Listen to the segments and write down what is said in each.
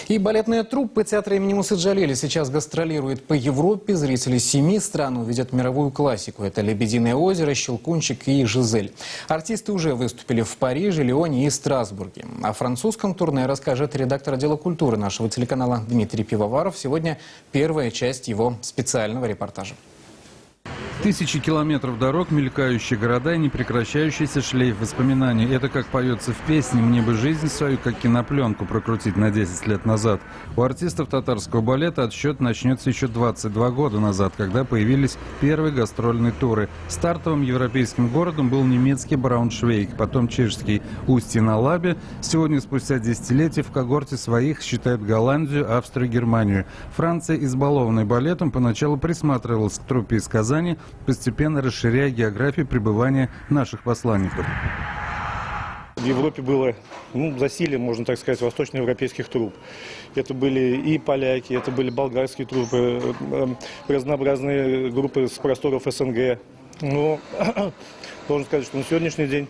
И балетная труппа театра имени Мусы Джалили сейчас гастролирует по Европе. Зрители 7 стран увидят мировую классику. Это «Лебединое озеро», «Щелкунчик» и «Жизель». Артисты уже выступили в Париже, Лионе и Страсбурге. О французском турне расскажет редактор отдела культуры нашего телеканала Дмитрий Пивоваров. Сегодня первая часть его специального репортажа. Тысячи километров дорог, мелькающие города и непрекращающийся шлейф воспоминаний. Это как поется в песне «Мне бы жизнь свою, как кинопленку, прокрутить на 10 лет назад». У артистов татарского балета отсчет начнется еще 22 года назад, когда появились первые гастрольные туры. Стартовым европейским городом был немецкий Брауншвейг, потом чешский Устье-на-Лабе. Сегодня, спустя десятилетия, в когорте своих считают Голландию, Австрию, Германию. Франция, избалованная балетом, поначалу присматривалась к труппе из Казани, постепенно расширяя географию пребывания наших посланников. В Европе было засилие, можно так сказать, восточноевропейских труп. Это были и поляки, это были болгарские труппы, разнообразные группы с просторов СНГ. Но должен сказать, что на сегодняшний день,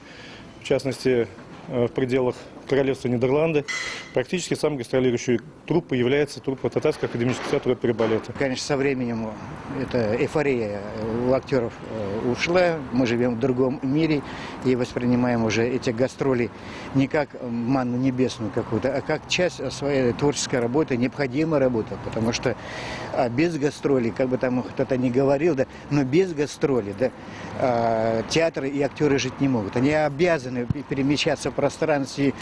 в частности, в пределах Королевства Нидерланды, практически самой гастролирующей труппой является труппа Татарского академического театра оперы и балета. Конечно, со временем эта эйфория у актеров ушла. Мы живем в другом мире и воспринимаем уже эти гастроли не как манну небесную какую-то, а как часть своей творческой работы, необходимая работа. Потому что без гастролей, как бы там кто-то ни говорил, да, но без гастролей театры и актеры жить не могут. Они обязаны перемещаться в пространстве.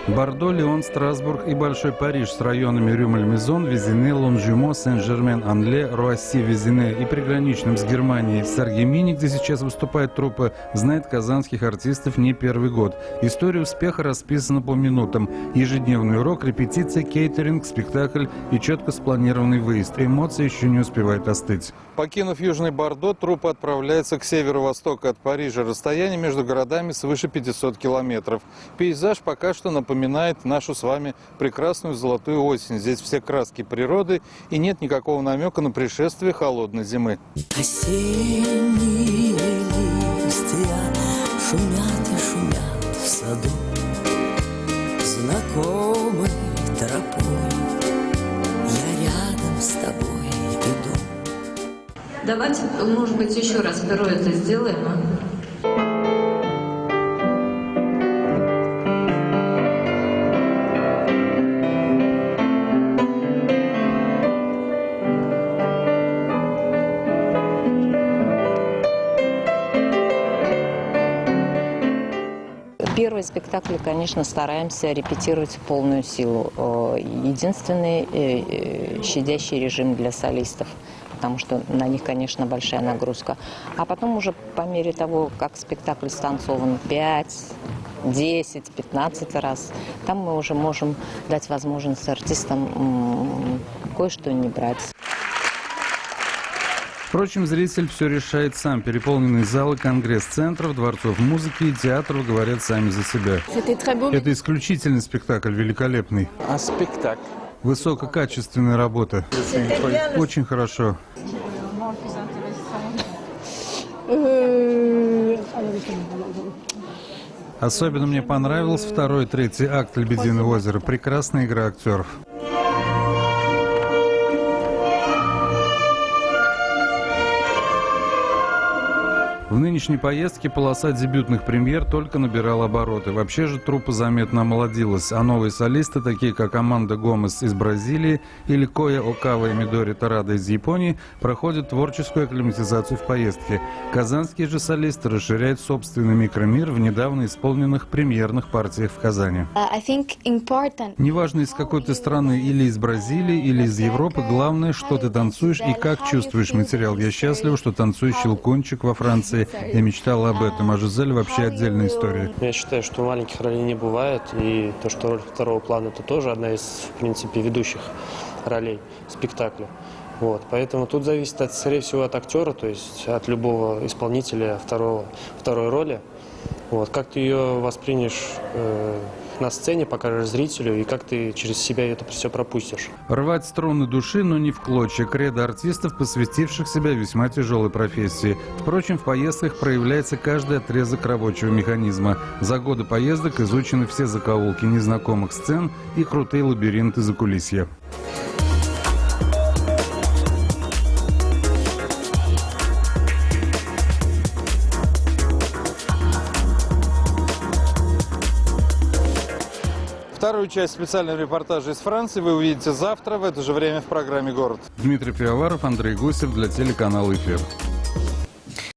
Бордо, Лион, Страсбург и Большой Париж с районами Рюмель-Мезон, Визине, Лонжюмо, Сен-Жермен-Анле, Руасси, Визине и приграничным с Германией Саргемини, где сейчас выступает труппа, знает казанских артистов не первый год. История успеха расписана по минутам. Ежедневный урок, репетиция, кейтеринг, спектакль и четко спланированный выезд. Эмоции еще не успевают остыть. Покинув Южный Бордо, труппа отправляется к северо-востоку от Парижа. Расстояние между городами свыше 500 километров. Пейзаж пока что напоминает нашу с вами прекрасную золотую осень. Здесь все краски природы и нет никакого намека на пришествие холодной зимы. Осенние листья шумят и шумят в саду, знакомой тропой я рядом с тобой иду. Давайте, может быть, еще раз это сделаем. Первый спектакль, конечно, стараемся репетировать в полную силу. Единственный щадящий режим для солистов, потому что на них, конечно, большая нагрузка. А потом уже по мере того, как спектакль станцован 5, 10, 15 раз, там мы уже можем дать возможность артистам кое-что не брать. Впрочем, зритель все решает сам. Переполненные залы конгресс-центров, дворцов музыки и театров говорят сами за себя. Это исключительный спектакль, великолепный. А спектакль? Высококачественная работа. Очень хорошо. Особенно мне понравился второй и третий акт «Лебединого озера». Прекрасная игра актеров. В нынешнем нынешней поездке полоса дебютных премьер только набирала обороты. Вообще же труппа заметно омолодилась, а новые солисты, такие как Аманда Гомес из Бразилии или Коя Окава и Мидори Тарада из Японии, проходят творческую акклиматизацию в поездке. Казанские же солисты расширяют собственный микромир в недавно исполненных премьерных партиях в Казани. Неважно, из какой ты страны, или из Бразилии, или из Европы, главное, что ты танцуешь и как чувствуешь материал. Я счастлива, что танцую «Щелкунчик» во Франции. Я мечтала об этом, а «Жизель» вообще отдельная история. Я считаю, что маленьких ролей не бывает, и то, что роль второго плана, это тоже одна из, в принципе, ведущих ролей спектакля. Вот, поэтому тут зависит, скорее всего, от актера, то есть от любого исполнителя второй роли. Вот, как ты ее воспримешь на сцене, покажешь зрителю, и как ты через себя это все пропустишь. Рвать струны души, но не в клочья. Кредо артистов, посвятивших себя весьма тяжелой профессии. Впрочем, в поездках проявляется каждый отрезок рабочего механизма. За годы поездок изучены все закоулки незнакомых сцен и крутые лабиринты закулисья. Вторую часть специального репортажа из Франции вы увидите завтра в это же время в программе «Город». Дмитрий Пивоваров, Андрей Гусев для телеканала «Эфир».